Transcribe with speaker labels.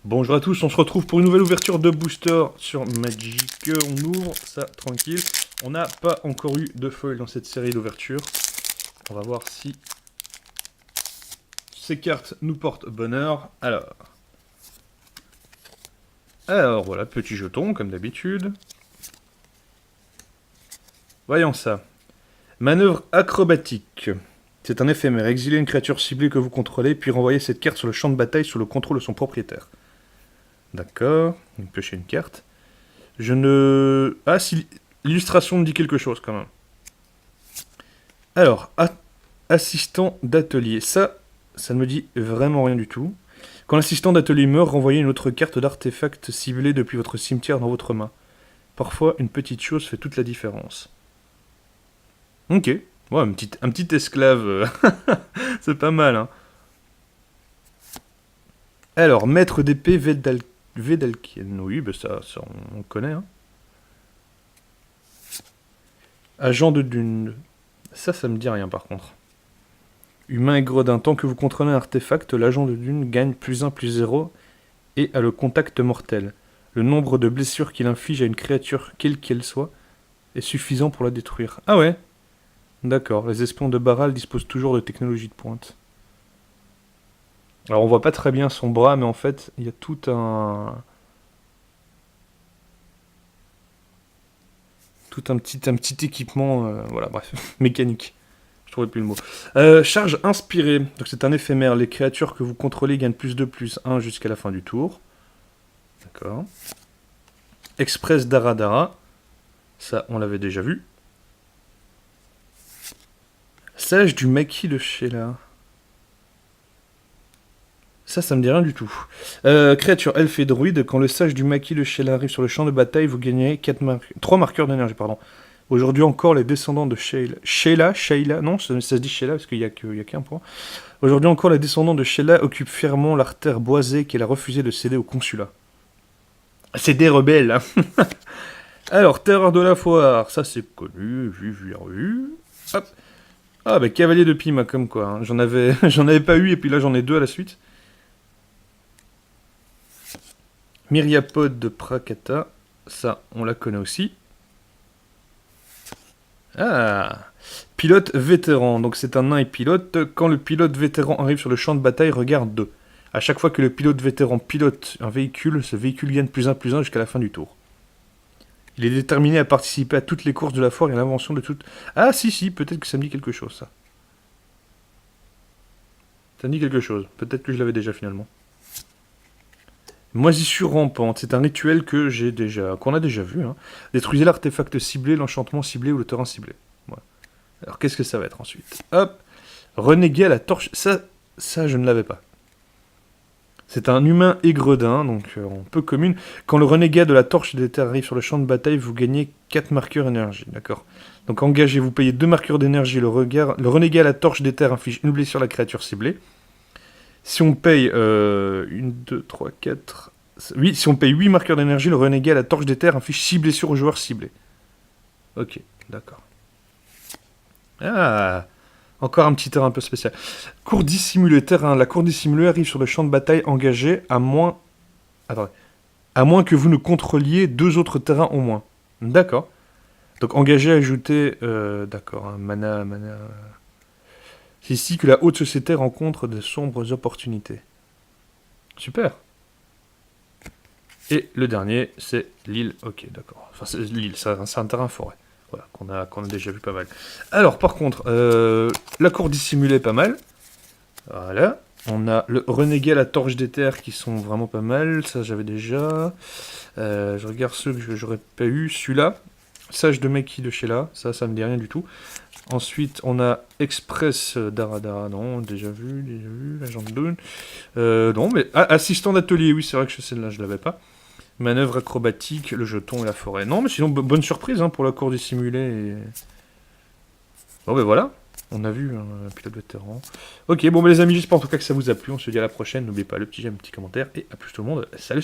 Speaker 1: Bonjour à tous, on se retrouve pour une nouvelle ouverture de booster sur Magic. On ouvre ça tranquille. On n'a pas encore eu de foil dans cette série d'ouverture. On va voir si ces cartes nous portent bonheur. Alors voilà, petit jeton comme d'habitude. Voyons ça. Manœuvre acrobatique. C'est un éphémère. Exilez une créature ciblée que vous contrôlez, puis renvoyez cette carte sur le champ de bataille sous le contrôle de son propriétaire. D'accord, on peut piocher une carte. Je ne... Ah, si l'illustration me dit quelque chose quand même. Alors, assistant d'atelier. Ça ne me dit vraiment rien du tout. Quand l'assistant d'atelier meurt, renvoyez une autre carte d'artefact ciblée depuis votre cimetière dans votre main. Parfois, une petite chose fait toute la différence. Ok, ouais, un petit esclave. C'est pas mal, hein. Alors, maître d'épée Vedalken. Oui, bah ça on connaît, hein. Agent de dune. Ça me dit rien par contre. Humain et gredin. Tant que vous contrôlez un artefact, l'agent de dune gagne +1/+0 et a le contact mortel. Le nombre de blessures qu'il inflige à une créature, quelle qu'elle soit, est suffisant pour la détruire. Ah ouais. D'accord. Les espions de Baral disposent toujours de technologie de pointe. Alors on voit pas très bien son bras, mais en fait, il y a tout un petit équipement, voilà, bref, mécanique. Je trouvais plus le mot. Charge inspirée. Donc c'est un éphémère. Les créatures que vous contrôlez gagnent +2/+1 jusqu'à la fin du tour. D'accord. Express Daradara. Ça, on l'avait déjà vu. Sage du maquis de Sheila. Ça me dit rien du tout. Créature elfe et druide. Quand le sage du maquis de Sheila arrive sur le champ de bataille, vous gagnez 3 marqueurs d'énergie, pardon. Aujourd'hui encore, les descendants de Sheila, non, ça se dit Sheila parce qu'il n'y a qu'un point. Aujourd'hui encore, les descendants de Sheila occupent fièrement l'artère boisée qu'elle a refusé de céder au consulat. C'est des rebelles, hein. Alors, terreur de la foire, ça c'est connu, vu. Hop. Ah bah cavalier de Pima, comme quoi, hein. J'en avais pas eu et puis là j'en ai 2 à la suite. Myriapode de Prakata, ça on la connaît aussi. Ah, pilote vétéran, donc c'est un nain et pilote. Quand le pilote vétéran arrive sur le champ de bataille, regarde 2. À chaque fois que le pilote vétéran pilote un véhicule, ce véhicule gagne +1/+1 jusqu'à la fin du tour. Il est déterminé à participer à toutes les courses de la foire et à l'invention de toutes... Ah si, peut-être que ça me dit quelque chose, ça. Ça me dit quelque chose, peut-être que je l'avais déjà finalement. Moisissure rampante, c'est un rituel qu'on a déjà vu, hein. Détruisez l'artefact ciblé, l'enchantement ciblé ou le terrain ciblé. Voilà. Alors qu'est-ce que ça va être ensuite? Hop. Renéguer à la torche. Ça je ne l'avais pas. C'est un humain aigredin, donc en peu commune. Quand le renégat de la torche des terres arrive sur le champ de bataille, vous gagnez 4 marqueurs énergie. D'accord. Donc engagez, vous payez 2 marqueurs d'énergie. Le renégat à la torche des terres inflige une blessure à la créature ciblée. Si on paye 1, 2, 3, 4... Oui, si on paye 8 marqueurs d'énergie, le renégat à la torche des terres inflige 6 blessures au joueur ciblé. Ok, d'accord. Ah, encore un petit terrain un peu spécial. Cour dissimulée, terrain. La cour dissimulée arrive sur le champ de bataille engagé à moins... Attendez. À moins que vous ne contrôliez 2 autres terrains au moins. D'accord. Donc engagé, ajouter... d'accord, hein, mana... C'est ici que la haute société rencontre de sombres opportunités. Super. Et le dernier, c'est l'île. Ok, d'accord. Enfin, c'est l'île, c'est un terrain forêt. Voilà, qu'on a déjà vu pas mal. Alors, par contre, la cour dissimulée, pas mal. Voilà. On a le renégat à la torche des terres qui sont vraiment pas mal. Ça, j'avais déjà. Je regarde ceux que j'aurais pas eu. Celui-là. Sage de Meki de Sheila. Ça me dit rien du tout. Ensuite, on a Express Daradara. Non, déjà vu. L'agent de Dune. Non, mais assistant d'atelier. Oui, c'est vrai que celle-là, je l'avais pas. Manœuvre acrobatique, le jeton et la forêt. Non, mais sinon, bonne surprise, hein, pour la cour dissimulée. Et... Bon, ben voilà. On a vu un pilote vétéran. Ok, bon, ben les amis, j'espère en tout cas que ça vous a plu. On se dit à la prochaine. N'oubliez pas le petit j'aime, le petit commentaire. Et à plus tout le monde. Salut.